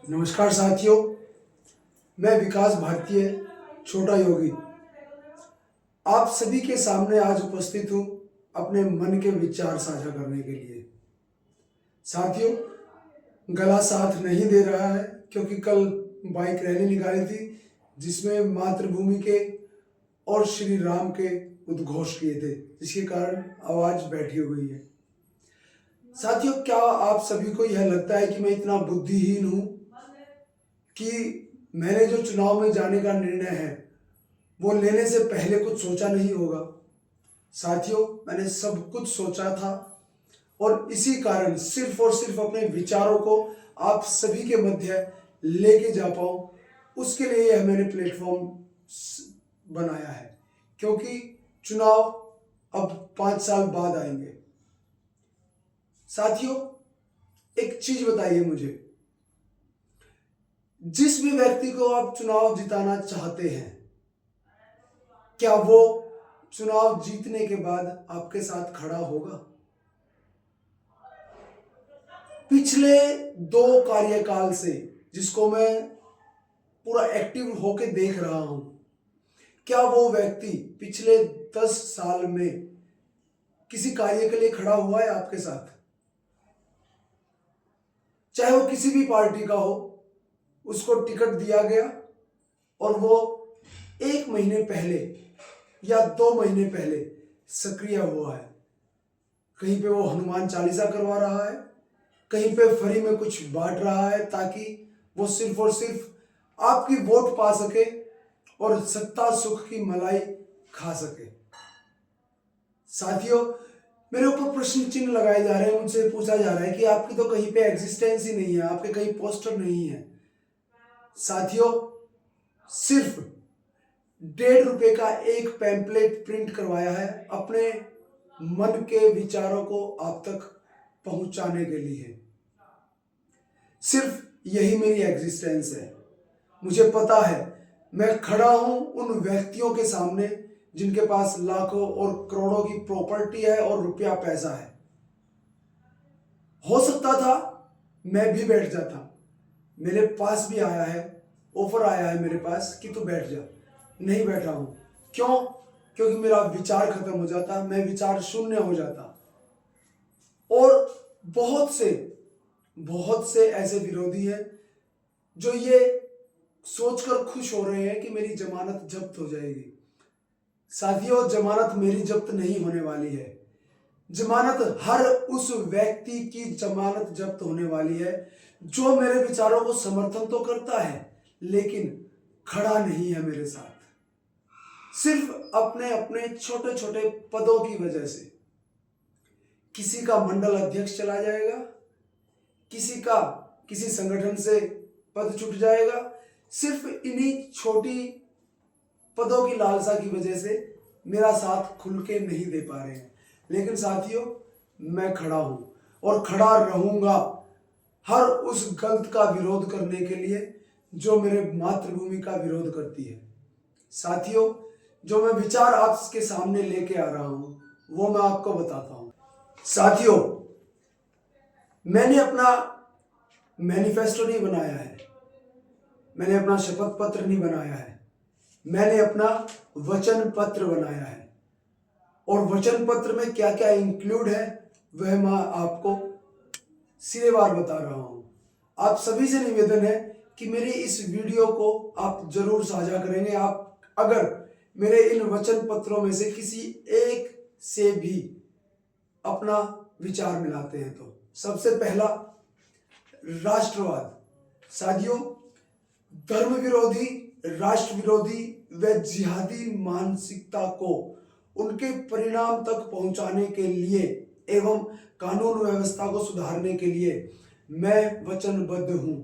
नमस्कार साथियों, मैं विकास भारतीय छोटा योगी आप सभी के सामने आज उपस्थित हूँ अपने मन के विचार साझा करने के लिए। साथियों, गला साथ नहीं दे रहा है क्योंकि कल बाइक रैली निकाली थी जिसमें मातृभूमि के और श्री राम के उद्घोष किए थे, जिसके कारण आवाज बैठी हुई है। साथियों, क्या आप सभी को यह लगता है कि मैं इतना बुद्धिहीन हूँ कि मैंने जो चुनाव में जाने का निर्णय है वो लेने से पहले कुछ सोचा नहीं होगा? साथियों, मैंने सब कुछ सोचा था और इसी कारण सिर्फ और सिर्फ अपने विचारों को आप सभी के मध्य लेके जा पाऊं, उसके लिए यह मैंने प्लेटफॉर्म बनाया है। क्योंकि चुनाव अब 5 साल बाद आएंगे। साथियों, एक चीज बताइए मुझे, जिस भी व्यक्ति को आप चुनाव जिताना चाहते हैं, क्या वो चुनाव जीतने के बाद आपके साथ खड़ा होगा? पिछले 2 कार्यकाल से जिसको मैं पूरा एक्टिव होके देख रहा हूं, क्या वो व्यक्ति पिछले 10 साल में किसी कार्य के लिए खड़ा हुआ है आपके साथ? चाहे वो किसी भी पार्टी का हो, उसको टिकट दिया गया और वो 1 महीने पहले या 2 महीने पहले सक्रिय हुआ है। कहीं पे वो हनुमान चालीसा करवा रहा है, कहीं पे फ्री में कुछ बांट रहा है ताकि वो सिर्फ और सिर्फ आपकी वोट पा सके और सत्ता सुख की मलाई खा सके। साथियों, मेरे ऊपर प्रश्न चिन्ह लगाए जा रहे हैं, मुझसे पूछा जा रहा है कि आपकी तो कहीं पे एग्जिस्टेंस ही नहीं है, आपके कहीं पोस्टर नहीं है। साथियों, सिर्फ ₹1.5 का एक पैम्पलेट प्रिंट करवाया है अपने मन के विचारों को आप तक पहुंचाने के लिए। सिर्फ यही मेरी एग्जिस्टेंस है। मुझे पता है मैं खड़ा हूं उन व्यक्तियों के सामने जिनके पास लाखों और करोड़ों की प्रॉपर्टी है और रुपया पैसा है। हो सकता था मैं भी बैठ जाता, मेरे पास भी आया है, ऑफर आया है मेरे पास कि तू बैठ जा। नहीं बैठा हूं। क्यों? क्योंकि मेरा विचार खत्म हो जाता, मैं विचार शून्य हो जाता। और बहुत से ऐसे विरोधी हैं जो ये सोचकर खुश हो रहे हैं कि मेरी जमानत जब्त हो जाएगी। साथियों, जमानत मेरी जब्त नहीं होने वाली है। जमानत हर उस व्यक्ति की जमानत जब्त होने वाली है जो मेरे विचारों को समर्थन तो करता है लेकिन खड़ा नहीं है मेरे साथ, सिर्फ अपने अपने छोटे छोटे पदों की वजह से। किसी का मंडल अध्यक्ष चला जाएगा, किसी का किसी संगठन से पद छूट जाएगा, सिर्फ इन्हीं छोटी पदों की लालसा की वजह से मेरा साथ खुल के नहीं दे पा रहे हैं। लेकिन साथियों, मैं खड़ा हूं और खड़ा रहूंगा हर उस गलत का विरोध करने के लिए जो मेरे मातृभूमि का विरोध करती है। साथियों, जो मैं विचार आपके सामने लेके आ रहा हूं वो मैं आपको बताता हूं। साथियों, मैंने अपना मैनिफेस्टो नहीं बनाया है, मैंने अपना शपथ पत्र नहीं बनाया है, मैंने अपना वचन पत्र बनाया है। और वचन पत्र में क्या क्या इंक्लूड है वह मैं आपको सिरेवार बता रहा हूं। आप सभी से निवेदन है कि मेरी इस वीडियो को आप जरूर साझा करेंगे आप अगर मेरे इन वचन पत्रों में से किसी एक से भी अपना विचार मिलाते हैं तो। सबसे पहला, राष्ट्रवाद। साथियों, धर्म विरोधी, राष्ट्र विरोधी व जिहादी मानसिकता को उनके परिणाम तक पहुंचाने के लिए एवं कानून व्यवस्था को सुधारने के लिए मैं वचनबद्ध हूं।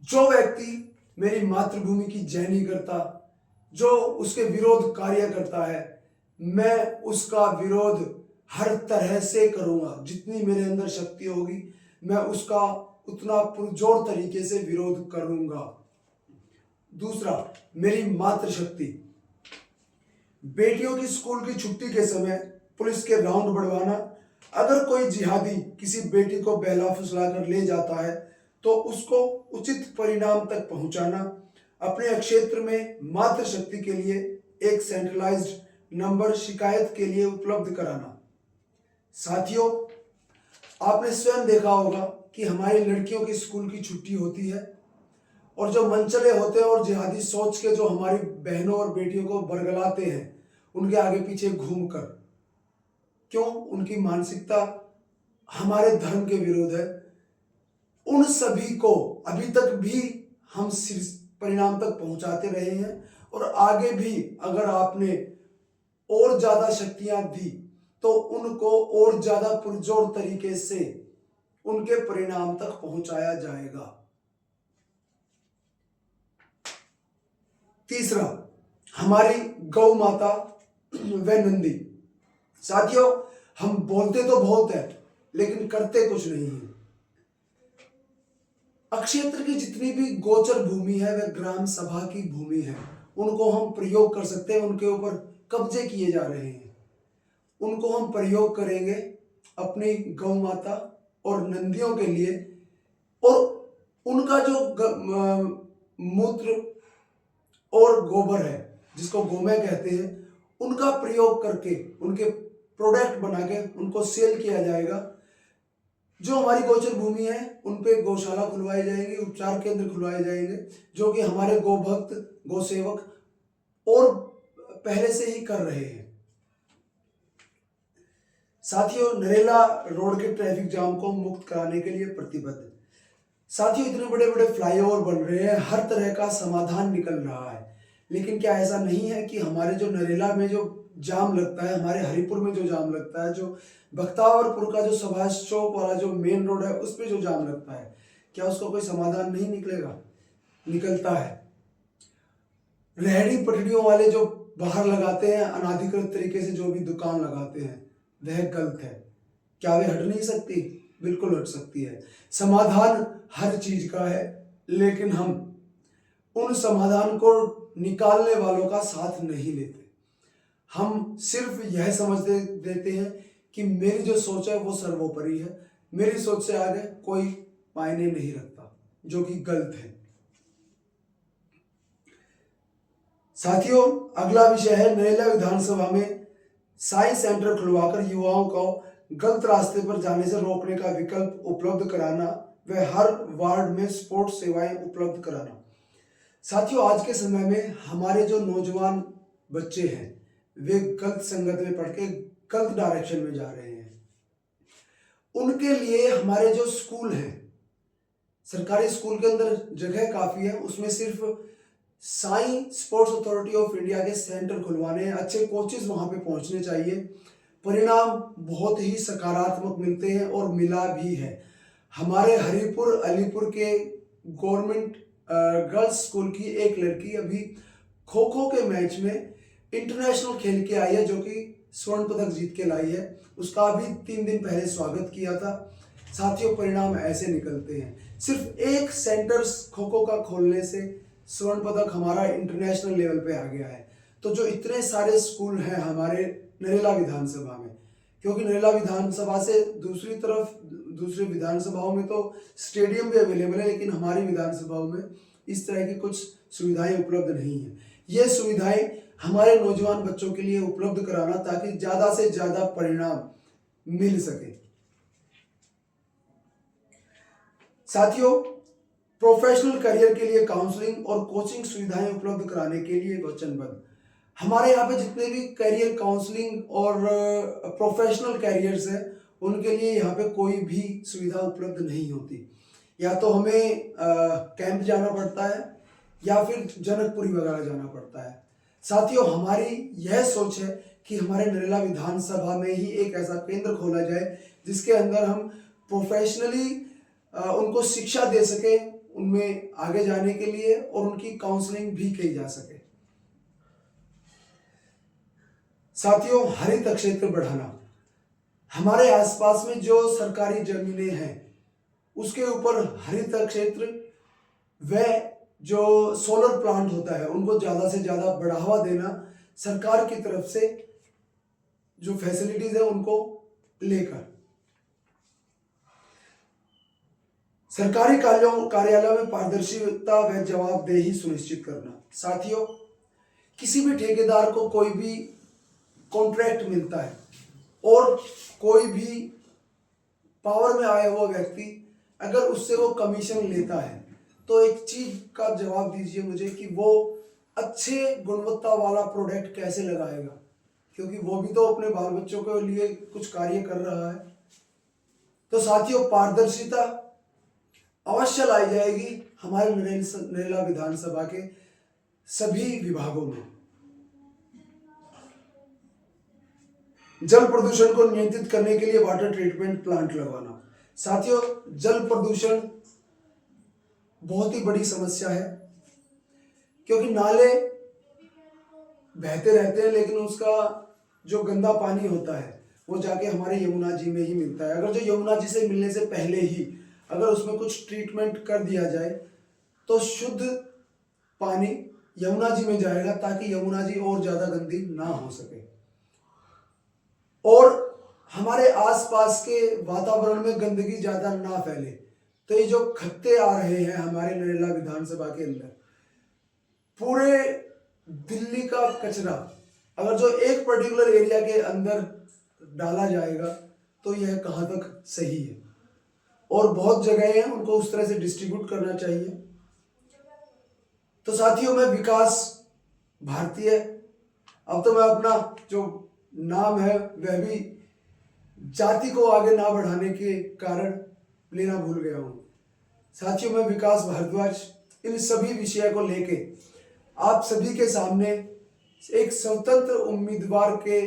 जो व्यक्ति मेरी मातृभूमि की जय नहीं करता, जो उसके विरोध कार्य करता है, मैं उसका विरोध हर तरह से करूंगा। जितनी मेरे अंदर शक्ति होगी मैं उसका उतना पुरजोर तरीके से विरोध करूंगा। दूसरा, मेरी मातृशक्ति। बेटियों की स्कूल की छुट्टी के समय पुलिस के राउंड बढ़वाना, अगर कोई जिहादी किसी बेटी को बहला फुसला कर ले जाता है तो उसको उचित परिणाम तक पहुंचाना, अपने क्षेत्र में मातृशक्ति के लिए एक सेंट्रलाइज्ड नंबर शिकायत के लिए उपलब्ध कराना। साथियों, आपने स्वयं देखा होगा कि हमारी लड़कियों की स्कूल की छुट्टी होती है और जो मनचले होते हैं और जिहादी सोच के जो हमारी बहनों और बेटियों को बरगलाते हैं उनके आगे पीछे घूमकर, क्यों? उनकी मानसिकता हमारे धर्म के विरुद्ध है। उन सभी को अभी तक भी हम परिणाम तक पहुंचाते रहे हैं और आगे भी अगर आपने और ज्यादा शक्तियां दी तो उनको और ज्यादा पुरजोर तरीके से उनके परिणाम तक पहुंचाया जाएगा। तीसरा, हमारी गौ माता व नंदी। साथियों, हम बोलते तो बहुत है लेकिन करते कुछ नहीं है। अक्षेत्र की जितनी भी गोचर भूमि है वह ग्राम सभा की भूमि है, उनको हम प्रयोग कर सकते हैं। उनके ऊपर कब्जे किए जा रहे हैं, उनको हम प्रयोग करेंगे अपनी गौ माता और नंदियों के लिए, और उनका जो मूत्र और गोबर है जिसको गोमय कहते हैं, उनका प्रयोग करके उनके प्रोडक्ट बना के उनको सेल किया जाएगा। जो हमारी गोचर भूमि है उन पे गौशाला खुलवाई जाएगी, उपचार केंद्र खुलवाए जाएंगे, जो कि हमारे गौ भक्त गौ सेवक और पहले से ही कर रहे हैं। साथियों, नरेला रोड के ट्रैफिक जाम को मुक्त कराने के लिए प्रतिबद्ध। साथियों, इतने बड़े बड़े फ्लाईओवर बन रहे हैं, हर तरह का समाधान निकल रहा है, लेकिन क्या ऐसा नहीं है कि हमारे जो नरेला में जो जाम लगता है, हमारे हरिपुर में जो जाम लगता है, जो बख्तावरपुर का जो सुभाष चौक वाला जो मेन रोड है उस पे जो जाम लगता है, क्या उसका कोई समाधान नहीं निकलेगा? निकलता है। रेहड़ी पटरियों वाले जो बाहर लगाते हैं अनाधिकृत तरीके से, जो भी दुकान लगाते हैं, वह गलत है। क्या वे हट नहीं सकती? बिल्कुल हट सकती है। समाधान हर चीज का है, लेकिन हम उन समाधान को निकालने वालों का साथ नहीं लेते। हम सिर्फ यह समझ देते हैं कि मेरी जो सोच है वो सर्वोपरि है, मेरी सोच से आगे कोई मायने नहीं रखता, जो कि गलत है। साथियों, अगला विषय है नरेला विधानसभा में साइंस सेंटर खुलवाकर युवाओं को गलत रास्ते पर जाने से रोकने का विकल्प उपलब्ध कराना व हर वार्ड में स्पोर्ट्स सेवाएं उपलब्ध कराना। साथियों, आज के समय में हमारे जो नौजवान बच्चे हैं वे गलत संगत में पढ़ के गलत डायरेक्शन में जा रहे हैं। उनके लिए हमारे जो स्कूल हैं, सरकारी स्कूल के अंदर जगह काफी है, उसमें सिर्फ Sai sports authority of India के सेंटर खुलवाने हैं, अच्छे कोचेस वहां पे पहुंचने चाहिए। परिणाम बहुत ही सकारात्मक मिलते हैं और मिला भी है। हमारे हरिपुर अलीपुर के गवर्नमेंट गर्ल्स स्कूल की एक लड़की अभी खो खो के मैच में इंटरनेशनल खेल के आई है, जो कि स्वर्ण पदक जीत के लाई है। उसका अभी 3 दिन पहले स्वागत किया था। साथियों, परिणाम ऐसे निकलते हैं। सिर्फ एक सेंटर खो खो का खोलने से स्वर्ण पदक हमारा इंटरनेशनल लेवल पे आ गया है। तो जो इतने सारे स्कूल हैं हमारे नरेला विधानसभा में, क्योंकि नरेला विधानसभा से दूसरी तरफ दूसरे विधानसभाओं में तो स्टेडियम भी अवेलेबल है, लेकिन हमारी विधानसभाओं में इस तरह की कुछ सुविधाएं उपलब्ध नहीं है। ये सुविधाएं हमारे नौजवान बच्चों के लिए उपलब्ध कराना, ताकि ज्यादा से ज्यादा परिणाम मिल सके। साथियों, प्रोफेशनल करियर के लिए काउंसलिंग और कोचिंग सुविधाएं उपलब्ध कराने के लिए वचनबद्ध। हमारे यहाँ पे जितने भी करियर काउंसलिंग और प्रोफेशनल कैरियर्स हैं, उनके लिए यहाँ पे कोई भी सुविधा उपलब्ध नहीं होती। या तो हमें कैंप जाना पड़ता है या फिर जनकपुरी वगैरह जाना पड़ता है। साथियों, हमारी यह सोच है कि हमारे नरेला विधानसभा में ही एक ऐसा केंद्र खोला जाए जिसके अंदर हम प्रोफेशनली उनको शिक्षा दे सके, उनमें आगे जाने के लिए, और उनकी काउंसलिंग भी की जा सके। साथियों, हरित क्षेत्र बढ़ाना। हमारे आसपास में जो सरकारी जमीनें हैं उसके ऊपर हरित क्षेत्र व जो सोलर प्लांट होता है उनको ज्यादा से ज्यादा बढ़ावा देना, सरकार की तरफ से जो फैसिलिटीज है उनको लेकर। सरकारी कार्यालयों में पारदर्शिता व जवाबदेही सुनिश्चित करना। साथियों, किसी भी ठेकेदार को कोई भी कॉन्ट्रैक्ट मिलता है और कोई भी पावर में आया हुआ व्यक्ति अगर उससे वो कमीशन लेता है तो एक चीज का जवाब दीजिए मुझे कि वो अच्छे गुणवत्ता वाला प्रोडक्ट कैसे लगाएगा, क्योंकि वो भी तो अपने बाल बच्चों के लिए कुछ कार्य कर रहा है। तो साथियों, पारदर्शिता अवश्य लाई जाएगी हमारे नरेला विधानसभा के सभी विभागों में। जल प्रदूषण को नियंत्रित करने के लिए वाटर ट्रीटमेंट प्लांट लगवाना। साथियों, जल प्रदूषण बहुत ही बड़ी समस्या है, क्योंकि नाले बहते रहते हैं लेकिन उसका जो गंदा पानी होता है वो जाके हमारे यमुना जी में ही मिलता है। अगर जो यमुना जी से मिलने से पहले ही अगर उसमें कुछ ट्रीटमेंट कर दिया जाए तो शुद्ध पानी यमुना जी में जाएगा, ताकि यमुना जी और ज्यादा गंदी ना हो सके और हमारे आसपास के वातावरण में गंदगी ज्यादा ना फैले। तो ये जो खत्ते आ रहे हैं हमारे नरेला विधानसभा के अंदर, पूरे दिल्ली का कचरा अगर जो एक पर्टिकुलर एरिया के अंदर डाला जाएगा तो यह कहाँ तक सही है, और बहुत जगह हैं उनको उस तरह से डिस्ट्रीब्यूट करना चाहिए। तो साथियों, मैं विकास भारतीय, अब तो मैं अपना जो नाम है वह भी जाति को आगे ना बढ़ाने के कारण लेना भूल गया हूँ। साथियों, मैं विकास भारद्वाज इन सभी विषय को लेके आप सभी के सामने एक स्वतंत्र उम्मीदवार के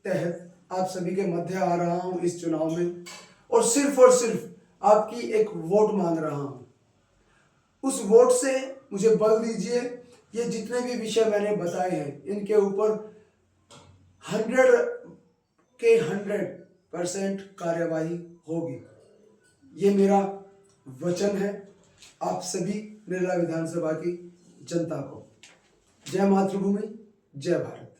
तहत आप सभी के मध्य आ रहा हूं इस चुनाव में, और सिर्फ आपकी एक वोट मांग रहा हूं। उस वोट से मुझे बल दीजिए, ये जितने भी विषय मैंने बताए हैं इनके ऊपर 100% कार्यवाही होगी। ये मेरा वचन है आप सभी नरेला विधानसभा की जनता को। जय मातृभूमि, जय भारत।